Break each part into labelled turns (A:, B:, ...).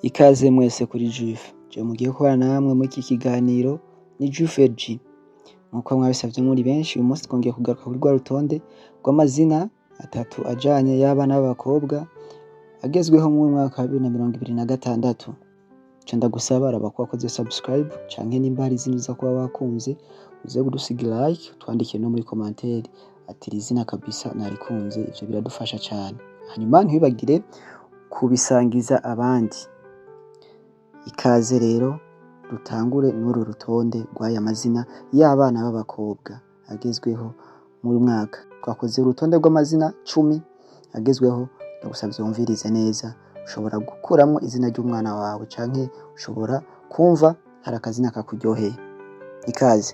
A: Ikaze mwese kuri Juife. Je mugiye kubana namwe muri iki kiganiro ni Juife G. Nkuko mwabisavye muri benshi, uyu munsi twongeye kugaruka kuri rwa rutonde rw'amazina atatu ajanye y'abana b'abakobwa agezweho mu mwaka wa 2026. Ca ndagusaba araba ko wakoze subscribe canke nimba hari izindi uza kuba wakunze uze kudusigira like, twandike no muri commentaire ati iri zina kabisa narikunze, ivyo biradufasha cane. Hanyuma ntibagire kubisangiza abandi. Ikaze rero dutangure n'uru rutonde rw'aya mazina y'abana b'abakobwa agezweho muri mwaka. Twakoze urutonde rw'amazina 10 agezweho, ndagusavye wumvirize neza. Ushobora gukuramo izina ry'umwana wawe canke ushobora kumva hari akazina kakuryoheye. Ikaze.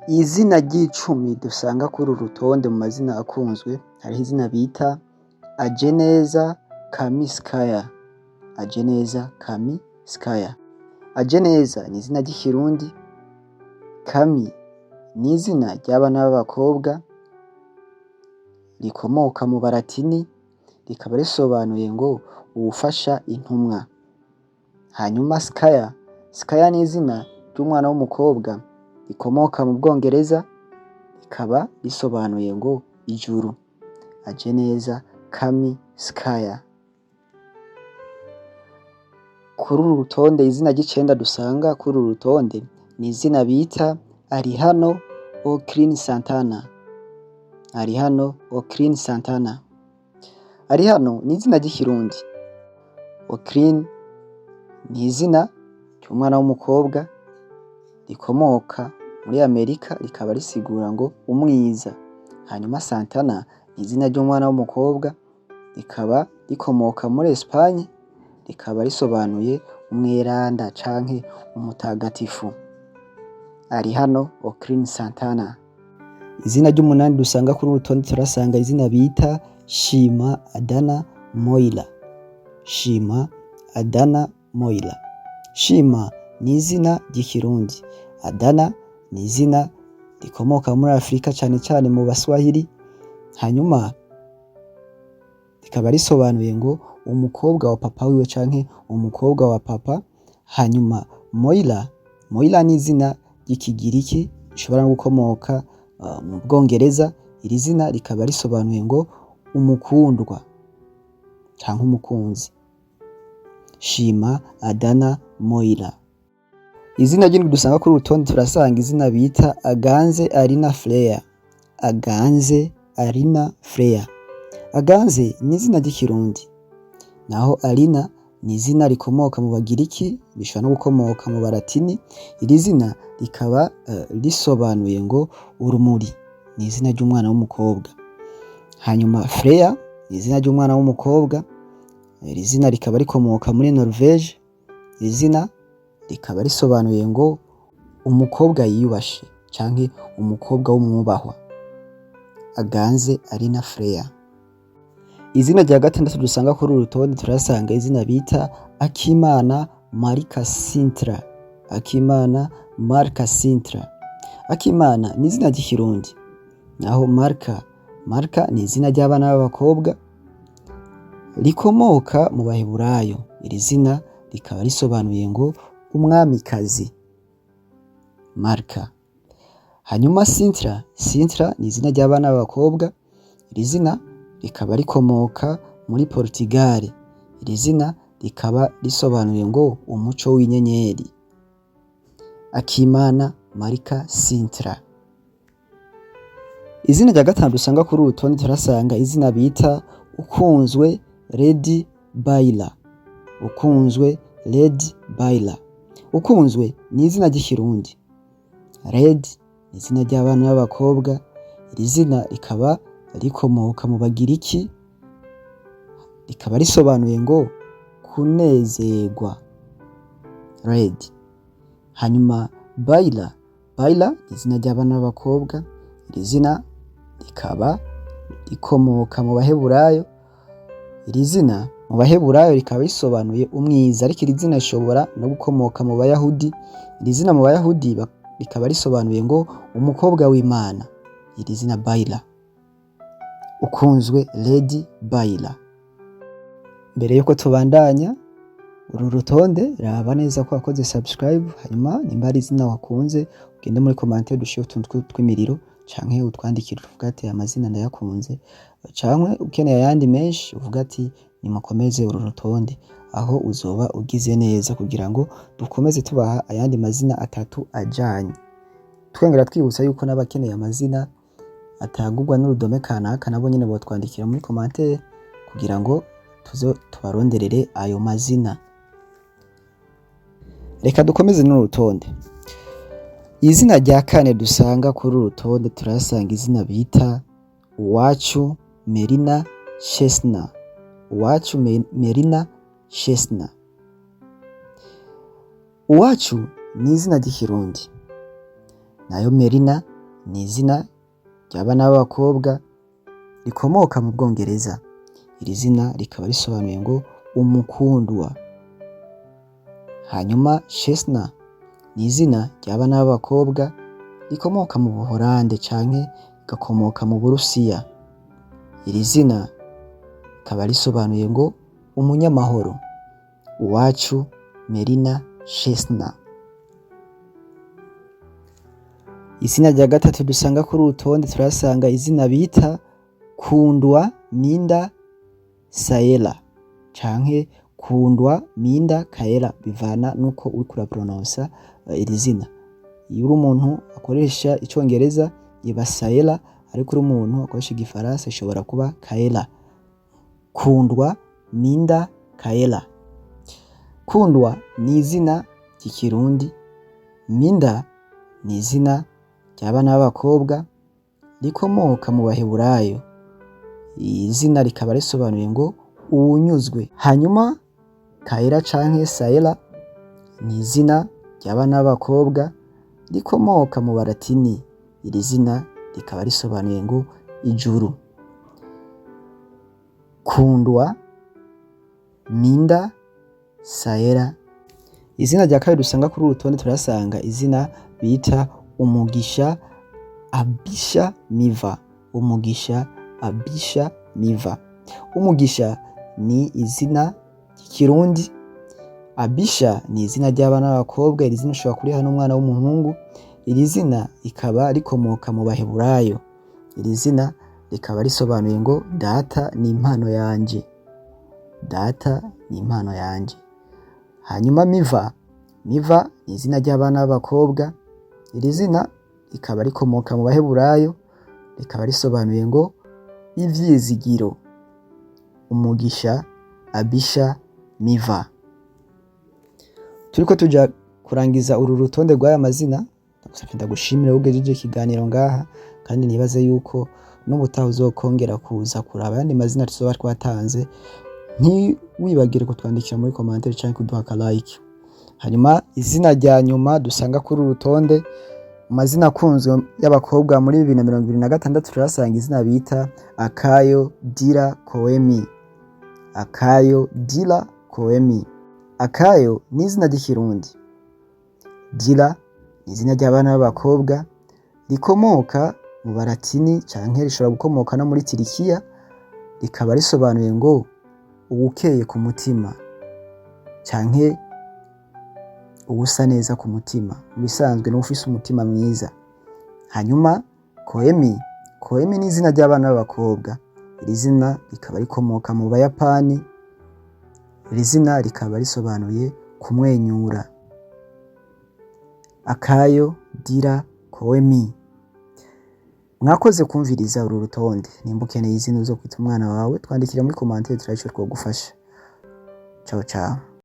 A: Izina ry'icumi dusanga kuri uru rutonde mu mazina akunzwe, hariho izina bita Ajeneza Kamiskaya. Ajeneza Kamiskaya. Ajeneza ni izina ry'ikirundi, Kami ni izina ry'abana b'abakobwa rikomoka mu baratini, rikaba risobanuye ngo uwufasha intumwa. Hanyuma Skaya, Skaya ni izina ry'umwana w'umukobwa rikomoka mu Bwongereza, rikaba risobanuye ngo ijuru. Ajeneza Kamiskaya. Kuri uru rutonde izina ry'icenda dusanga kuri uru rutonde ni izina bita Arihano Okrine Santana. Arihano Okrine Santana. Arihano ni izina ry'ikirundi. Okrine ni izina ry'umwana w'umukobwa rikomoka muri Amerika, rikaba risigura ngo umwiza. Hanyuma Santana ni izina ry'umwana w'umukobwa rikaba rikomoka muri Espagne, rikaba risobanuye umweranda canke umutagatifu. Arihano Okrine Santana. Izina ry'umunani dusanga kuri urutonde turasanga izina bita Shima Adana Moila. Shima Adana Moila. Shima ni izina ry'ikirundi. Adana ni izina rikomoka muri Afrika cane cane mu Baswahili. Hanyuma rikaba risobanuye ngo umukobwa wa papa wiwe canke umukobwa wa papa. Hanyuma Moila, Moila ni izina ry'ikigiriki rishobora gukomoka mu Bwongereza. Iri zina rikaba risobanuye ngo umukundwa canke umukunzi. Shima Adana Moila. Izina ry'indwi dusanga kuri urutonde turasanga izina bita Aganze Arina Freya. Aganze Arina Freya. Aganze ni izina ry'ikirundi, naho Arina ni izina rikomoka mu Bagiriki, rishobora no gukomoka mu Baratini. Iri zina rikaba risobanuye ngo urumuri. Ni izina ry'umwana w'umukobwa. Hanyuma Freya ni izina ry'umwana w'umukobwa. Iri zina rikaba rikomoka muri Norvege. Iri zina rikaba risobanuye ngo umukobwa yiyubashe canke umukobwa w'umwubahwa. Aganze Arina Freya. Izina rya gatandatu dusanga kuri uru rutonde turasanga izina bita Akimana Marika Sintra. Akimana Marika Sintra. Akimana ni izina ry'ikirundi, naho Marika ni izina ry'abana b'abakobwa rikomoka mu Baheburayo. Iri zina rikaba risobanuye ngo umwamikazi. Marika. Hanyuma Sintra, Sintra ni izina ry'abana b'abakobwa. Iri zina rikaba rikomoka muri Portugal. Iri zina rikaba risobanuye ngo umuco w'inyenyeri. Akimana Marika Sintra. Izina rya gatanu dusanga kuri urutonde turasanga izina bita Ukunzwe Lady Baila. Ukunzwe Lady Baila. Ukunzwe ni izina ry'ikirundi. Lady ni izina ry'abana b'abakobwa. Iri zina rikaba rikomoka mu Bagiriki, rikaba risobanuye ngo kunezerwa. Lady. Hanyuma Baila, Baila ni izina ry'abana b'abakobwa. Iri zina rikaba rikomoka mu Baheburayo. Iri zina mu Baheburayo rikaba risobanuye umwiza, ariko iri zina rishobora no gukomoka mu Bayahudi. Iri zina mu Bayahudi rikaba risobanuye ngo umukobwa w'Imana. Iri zina Baila. Ukunzwe Lady Baila. Mbere yuko tubandanya uru rutonde, raba neza ko wakoze subscribe, hanyuma nimba ari izina wakunze ugende muri commentaire dushiye utuntu tw'imiriro canke utwandikire uvuga ati amazina ndayakunze, canke ukeneye ayandi menshi uvuga ati nimukomeze uru rutonde, aho uzoba ugize neza kugira ngo dukomeze tubaha ayandi mazina atatu ajanye. Twongera twibutsa yuko n'abakeneye amazina atagurwa n'urudome kanaka nabo nyene botwandikira muri commentaire kugira ngo tubaronderere ayo mazina. Reka dukomeze n'urutonde. Izina rya kane dusanga kuri urutonde turasanga izina bita Uwacu Merina Chesna. Uwacu Merina Chesna. Uwacu ni izina ry'ikirundi, nayo Merina ni izina ry'abana b'abakobwa rikomoka mu Bwongereza. Iri zina rikaba risobanuye ngo umukundwa. Hanyuma Chesna ni izina ry'abana b'abakobwa rikomoka mu Buholande canke gakomoka mu Burusiya. Iri zina rikaba risobanuye ngo umunyamahoro. Uwacu Merina Chesna. Izina rya gatatu dusanga kuri urutonde turasanga izina bita Kundwa Minda Saela canke Kundwa Minda Kaela, bivana nuko uriko urapronounsa iri zina. Iyo uri umuntu akoresha icongereza iba Saela, ariko uri umuntu akoresha igifaransa ishobora kuba Kaela. Kundwa Minda Kaela. Kundwa ni izina ry'ikirundi, Minda ni izina ry'abana b'abakobwa rikomoka mu Baheburayo. Izina rikaba risobanuye ngo uwunyuzwe. Hanyuma Kaela canke Saela ni izina ry'abana b'abakobwa rikomoka mu Baratini. Iri zina rikaba risobanuye ngo ijuru. Kundwa Minda Saela. Izina rya kabiri dusanga kuri urutonde turasanga izina bita Umugisha Abisha Miva. Umugisha Abisha Miva. Umugisha ni izina ry'ikirundi, Abisha ni izina ry'abana b'abakobwa. Iri zina ushobora kuriha n'umwana w'umuhungu. Iri zina rikaba rikomoka mu Baheburayo. Iri zina rikaba risobanuye ngo data ni impano yanje. Data ni impano yanje. Hanyuma Miva. Miva ni izina ry'abana b'abakobwa. Iri zina rikaba rikomoka mu Baheburayo, rikaba risobanuye ngo ivyizigiro. Umugisha Abisha Miva. Turiko tuja kurangiza uru rutonde rw'aya mazina, ndagushimira ugejeje ikiganiro ngaha, kandi nibaze yuko n'ubutaha uzokongera kuza kuraba ayandi mazina tuzoba twatanze. Ntiwibagire kutwandikira muri commentaire canke kuduha ka like. Hanyuma izina rya nyuma dusanga kuri urutonde amazina akunzwe y'abakobwa muri 2026 turasanga izina bita Akayo Dira Koemi. Akayo Dira Koemi. Akayo ni izina ry'ikirundi, Dira ni izina ry'abana b'abakobwa rikomoka mu Baratini canke rishobora gukomoka no muri Tirikiya, rikaba risobanuye ngo uwukeye ku mutima canke uwusa neza ku mutima, bisanzwe n'ufise umutima mwiza. Hanyuma Koemi. Koemi ni izina ry'abana b'abakobwa. Iri zina rikaba rikomoka mu Bayapani. Iri zina rikaba risobanuye kumwenyura. Akayo Dira Koemi. Mwakoze kumviriza uru rutonde. Nimba ukeneye izina zo kwita umwana wawe twandikira muri commentaire turashobora kugufasha. Ciao ciao.